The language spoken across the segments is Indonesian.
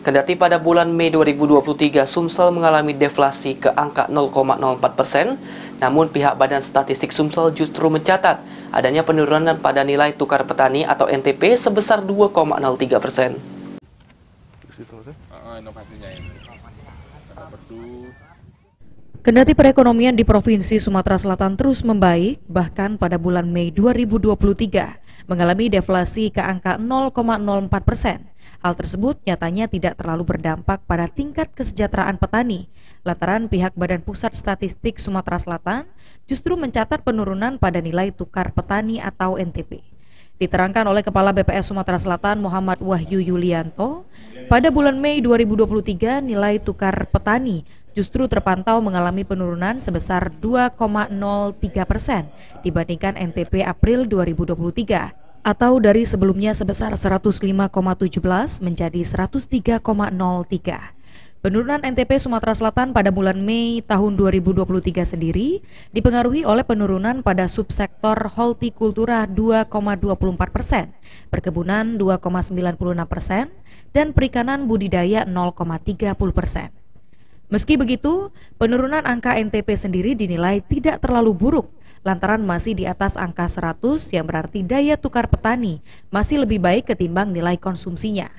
Kendati pada bulan Mei 2023 Sumsel mengalami deflasi ke angka 0,04%, namun pihak Badan Statistik Sumsel justru mencatat adanya penurunan pada nilai tukar petani atau NTP sebesar 2,03%. Kendati perekonomian di Provinsi Sumatera Selatan terus membaik, bahkan pada bulan Mei 2023 mengalami deflasi ke angka 0,04%. Hal tersebut nyatanya tidak terlalu berdampak pada tingkat kesejahteraan petani, lantaran pihak Badan Pusat Statistik Sumatera Selatan justru mencatat penurunan pada nilai tukar petani atau NTP. Diterangkan oleh Kepala BPS Sumatera Selatan Muhammad Wahyu Yulianto, pada bulan Mei 2023 nilai tukar petani justru terpantau mengalami penurunan sebesar 2,03% dibandingkan NTP April 2023 atau dari sebelumnya sebesar 105,17 menjadi 103,03. Penurunan NTP Sumatera Selatan pada bulan Mei tahun 2023 sendiri dipengaruhi oleh penurunan pada subsektor hortikultura 2,24%, perkebunan 2,96%, dan perikanan budidaya 0,30%. Meski begitu, penurunan angka NTP sendiri dinilai tidak terlalu buruk, lantaran masih di atas angka 100 yang berarti daya tukar petani masih lebih baik ketimbang nilai konsumsinya.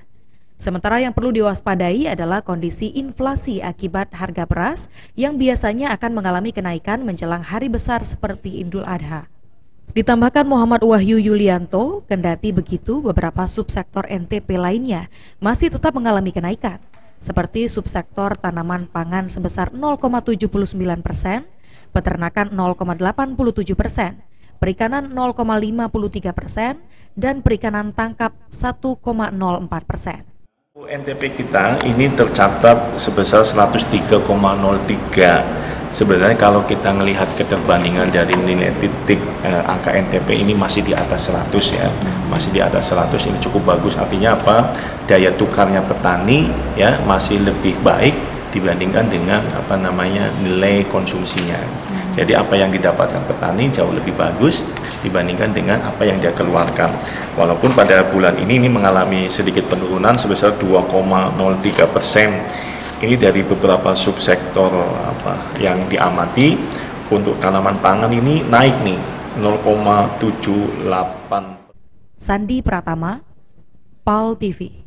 Sementara yang perlu diwaspadai adalah kondisi inflasi akibat harga beras yang biasanya akan mengalami kenaikan menjelang hari besar seperti Idul Adha. Ditambahkan Muhammad Wahyu Yulianto, kendati begitu beberapa subsektor NTP lainnya masih tetap mengalami kenaikan, seperti subsektor tanaman pangan sebesar 0,79%, peternakan 0,87%, perikanan 0,53%, dan perikanan tangkap 1,04%. NTP kita ini tercatat sebesar 103,03. Sebenarnya kalau kita melihat keterbandingan dari nilai titik angka NTP ini masih di atas 100 ya, masih di atas 100, ini cukup bagus. Artinya apa? Daya tukarnya petani ya masih lebih baik dibandingkan dengan nilai konsumsinya. Jadi apa yang didapatkan petani jauh lebih bagus dibandingkan dengan apa yang dia keluarkan. Walaupun pada bulan ini mengalami sedikit penurunan sebesar 2,03%. Ini dari beberapa subsektor yang diamati. Untuk tanaman pangan ini naik nih 0,78. Sandi Pratama, PAL TV.